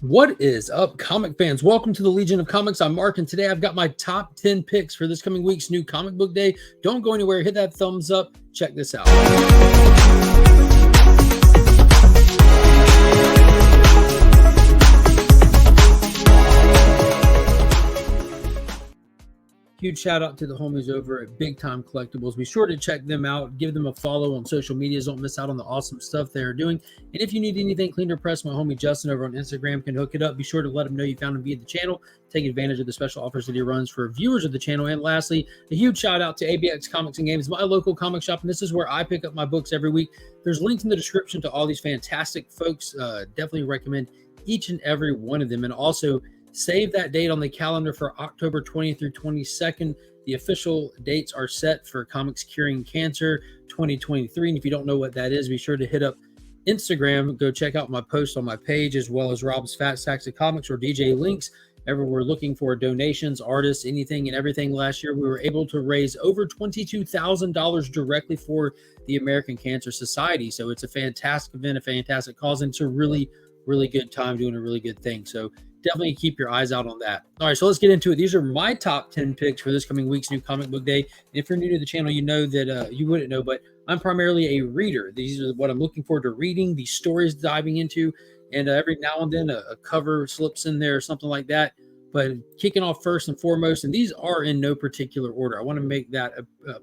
What is up, comic fans? Welcome to the Legion of Comics. I'm Mark, and today I've got my top 10 picks for this coming week's new comic book day. Don't go anywhere. Hit that thumbs up. Check this out. Huge shout out to the homies over at Big Time Collectibles. Be sure to check them out. Give them a follow on social medias. Don't miss out on the awesome stuff they're doing. And if you need anything cleaned or pressed, my homie Justin over on Instagram can hook it up. Be sure to let him know you found him via the channel. Take advantage of the special offers that he runs for viewers of the channel. And lastly, a huge shout out to ABX Comics and Games, my local comic shop. And this is where I pick up my books every week. There's links in the description to all these fantastic folks. Definitely recommend each and every one of them. And also, save that date on the calendar for October 20th through 22nd. The official dates are set for Comics Curing Cancer 2023. And if you don't know what that is, be sure to hit up Instagram. Go check out my post on my page, as well as Rob's Fat Stacks of Comics or DJ Links. Ever we're looking for donations, artists, anything and everything. Last year, we were able to raise over $22,000 directly for the American Cancer Society. So it's a fantastic event, a fantastic cause, and it's a really good time doing a really good thing. So definitely keep your eyes out on that. All right, so let's get into it. These are my top 10 picks for this coming week's new comic book day. And if you're new to the channel, you know that you wouldn't know, but I'm primarily a reader. These are what I'm looking forward to reading, these stories diving into, and every now and then a cover slips in there or something like that. But kicking off first and foremost, and these are in no particular order. I want to make that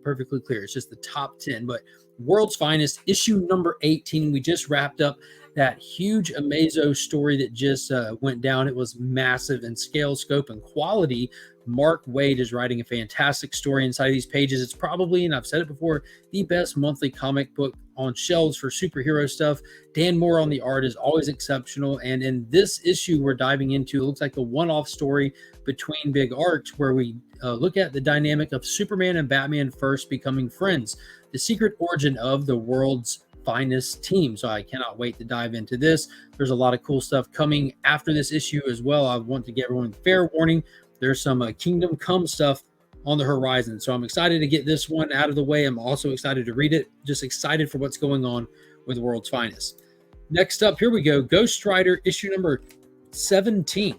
perfectly clear. It's just the top 10, but World's Finest, issue number 18. We just wrapped up that huge Amazo story that just went down. It was massive in scale, scope, and quality. Mark Waid is writing a fantastic story inside of these pages. It's probably, and I've said it before, the best monthly comic book on shelves for superhero stuff. Dan Moore on the art is always exceptional. And in this issue, we're diving into, it looks like a one-off story between big arcs where we look at the dynamic of Superman and Batman first becoming friends, the secret origin of the World's Finest team. So I cannot wait to dive into this. There's a lot of cool stuff coming after this issue as well. I want to give everyone fair warning. There's some Kingdom Come stuff on the horizon. So I'm excited to get this one out of the way. I'm also excited to read it. Just excited for what's going on with World's Finest. Next up, here we go. Ghost Rider issue number 17.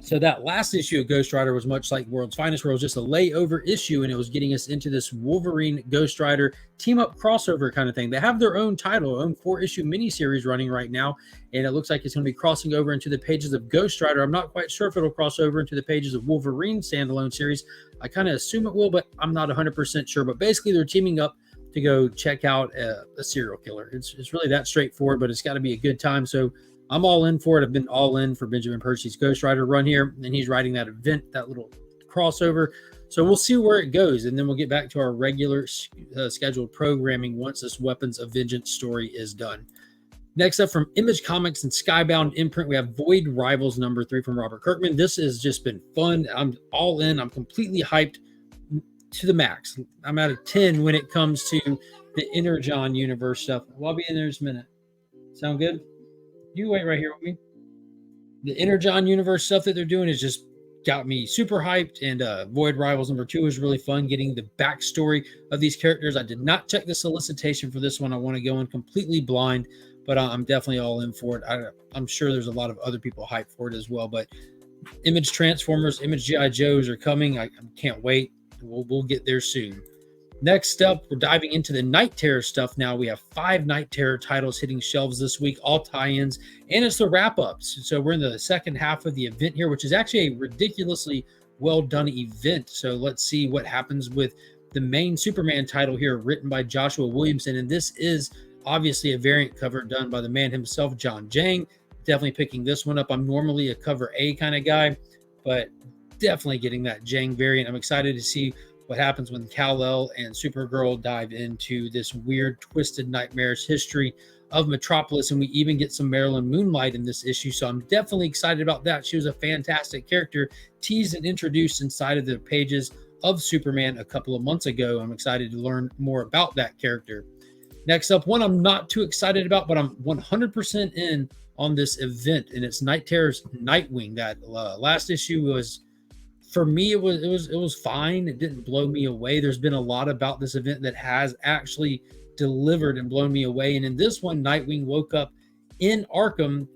So that last issue of Ghost Rider was much like World's Finest, where it was just a layover issue, and it was getting us into this Wolverine Ghost Rider team-up crossover kind of thing. They have their own title, own 4-issue miniseries running right now, and it looks like it's going to be crossing over into the pages of Ghost Rider. I'm not quite sure if it'll cross over into the pages of Wolverine standalone series. I kind of assume it will, but I'm not 100% sure. But basically, they're teaming up to go check out a serial killer. It's really that straightforward, but it's got to be a good time. So I'm all in for it. I've been all in for Benjamin Percy's Ghost Rider run here, and he's writing that event, that little crossover. So we'll see where it goes, and then we'll get back to our regular scheduled programming once this Weapons of Vengeance story is done. Next up, from Image Comics and Skybound imprint, we have Void Rivals number 3 from Robert Kirkman. This has just been fun. I'm all in. I'm completely hyped to the max. I'm at a 10 when it comes to the Energon universe stuff. Well, I'll be in there in just a minute. Sound good? You wait right here with me. The Energon universe stuff that they're doing has just got me super hyped, and Void Rivals number 2 is really fun, getting the backstory of these characters. I did not check the solicitation for this one. I want to go in completely blind, but I'm definitely all in for it. I'm sure there's a lot of other people hyped for it as well, but Image Transformers, Image G.I. Joes are coming. I can't wait. We'll get there soon. Next up, we're diving into the Night Terror stuff now. We have 5 Night Terror titles hitting shelves this week, all tie-ins, and it's the wrap-ups. So we're in the second half of the event here, which is actually a ridiculously well-done event. So let's see what happens with the main Superman title here, written by Joshua Williamson. And this is obviously a variant cover done by the man himself, John Jang. Definitely picking this one up. I'm normally a cover A kind of guy, but definitely getting that Jang variant. I'm excited to see what happens when Kal-El and Supergirl dive into this weird, twisted, nightmarish history of Metropolis, and we even get some Marilyn Moonlight in this issue, so I'm definitely excited about that. She was a fantastic character, teased and introduced inside of the pages of Superman a couple of months ago. I'm excited to learn more about that character. Next up, one I'm not too excited about, but I'm 100% in on this event, and it's Night Terror's Nightwing. That last issue was, for me, it was fine. It didn't blow me away. There's been a lot about this event that has actually delivered and blown me away. And in this one, Nightwing woke up in Arkham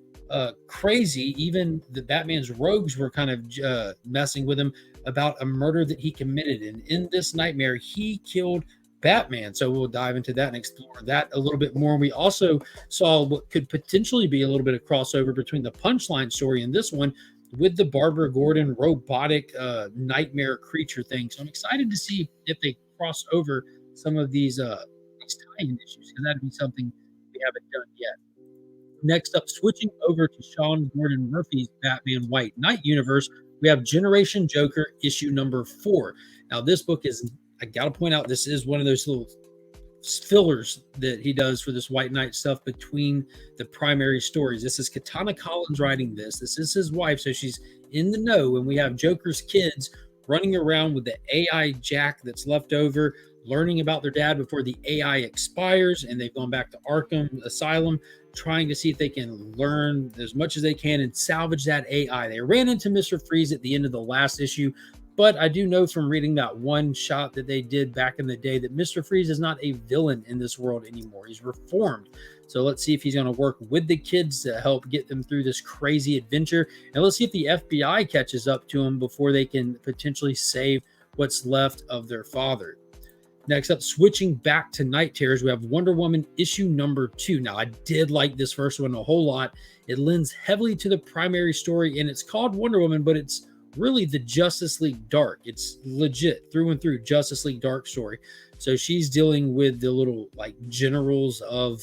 crazy. Even the Batman's rogues were kind of messing with him about a murder that he committed. And in this nightmare, he killed Batman. So we'll dive into that and explore that a little bit more. We also saw what could potentially be a little bit of crossover between the Punchline story and this one with the Barbara Gordon robotic nightmare creature thing. So I'm excited to see if they cross over some of these tie-in issues, because that'd be something we haven't done yet. Next up, switching over to Sean Gordon Murphy's Batman White Knight universe, we have Generation Joker issue number 4. Now, this book is, I got to point out, this is one of those little fillers that he does for this White Knight stuff between the primary stories. This is Katana Collins writing this. This is his wife, so she's in the know, and we have Joker's kids running around with the AI Jack that's left over, learning about their dad before the AI expires, and they've gone back to Arkham Asylum, trying to see if they can learn as much as they can and salvage that AI. They ran into Mr. Freeze at the end of the last issue, but I do know from reading that one shot that they did back in the day that Mr. Freeze is not a villain in this world anymore. He's reformed. So let's see if he's going to work with the kids to help get them through this crazy adventure. And let's see if the FBI catches up to him before they can potentially save what's left of their father. Next up, switching back to Night Terrors, we have Wonder Woman issue number 2. Now, I did like this first one a whole lot. It lends heavily to the primary story, and it's called Wonder Woman, but it's really the Justice League Dark. It's legit through and through Justice League Dark story. So she's dealing with the little like generals of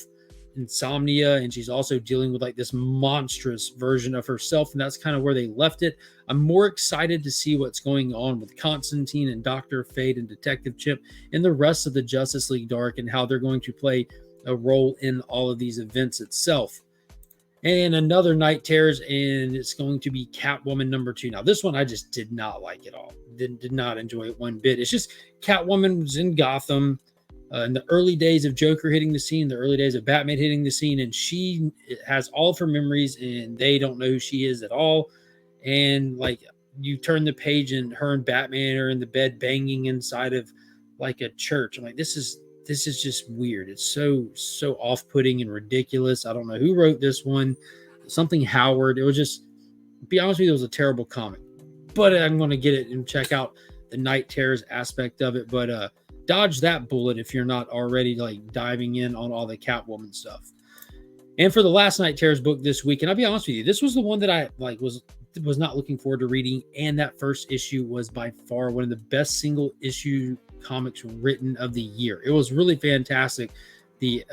insomnia, and she's also dealing with like this monstrous version of herself, and that's kind of where they left it. I'm more excited to see what's going on with Constantine and Dr. Fate and Detective Chimp and the rest of the Justice League Dark and how they're going to play a role in all of these events itself. And another Night Terrors, and it's going to be Catwoman number 2. Now, this one I just did not like at all. Did not enjoy it one bit. It's just Catwoman was in Gotham in the early days of Joker hitting the scene, the early days of Batman hitting the scene, and she has all of her memories, and they don't know who she is at all. And like you turn the page, and her and Batman are in the bed banging inside of like a church. I'm like, this is just weird. It's so off-putting and ridiculous. I don't know who wrote this one. Something Howard. It was just, to be honest with you, it was a terrible comic. But I'm going to get it and check out the Night Terrors aspect of it. But dodge that bullet if you're not already like diving in on all the Catwoman stuff. And for the last Night Terrors book this week, and I'll be honest with you, this was the one that I like was not looking forward to reading. And that first issue was by far one of the best single issue comics written of the year. It was really fantastic. The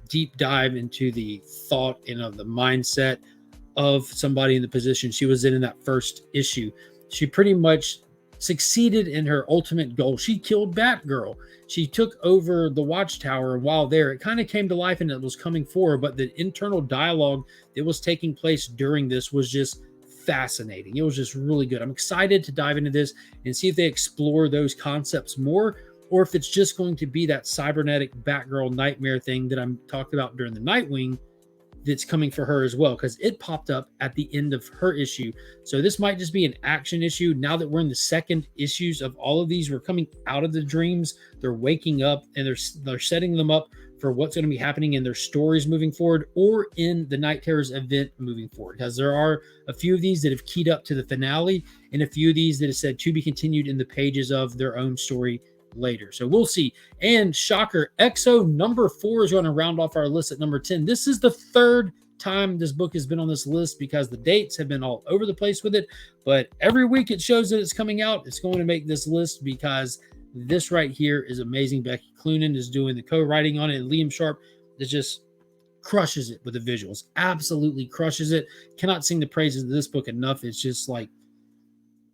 deep dive into the thought and of the mindset of somebody in the position she was in that first issue. She pretty much succeeded in her ultimate goal. She killed Batgirl. She took over the Watchtower, and while there, it kind of came to life and it was coming forward, but the internal dialogue that was taking place during this was just fascinating. It was just really good. I'm excited to dive into this and see if they explore those concepts more, or if it's just going to be that cybernetic Batgirl nightmare thing that I'm talked about during the Nightwing that's coming for her as well, because it popped up at the end of her issue. So this might just be an action issue. Now that we're in the second issues of all of these, we're coming out of the dreams. They're waking up, and they're setting them up for what's going to be happening in their stories moving forward, or in the Night Terrors event moving forward. Because there are a few of these that have keyed up to the finale, and a few of these that have said to be continued in the pages of their own story later. So we'll see. And shocker, EXO number 4 is going to round off our list at number 10. This is the third time this book has been on this list because the dates have been all over the place with it. But every week it shows that it's coming out. It's going to make this list because this right here is amazing. Becky Cloonan is doing the co-writing on it, and Liam Sharp is just crushes it with the visuals. Absolutely crushes it. Cannot sing the praises of this book enough. It's just like,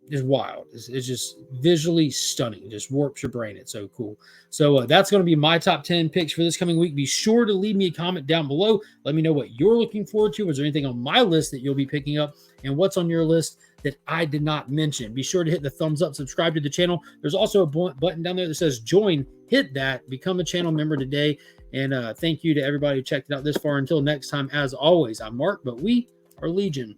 it's wild. It's just visually stunning. It just warps your brain. It's so cool. So that's going to be my top 10 picks for this coming week. Be sure to leave me a comment down below. Let me know what you're looking forward to. Is there anything on my list that you'll be picking up, and what's on your list that I did not mention? Be sure to hit the thumbs up, subscribe to the channel. There's also a button down there that says join. Hit that, become a channel member today. And thank you to everybody who checked it out this far. Until next time, as always, I'm Mark, but we are Legion.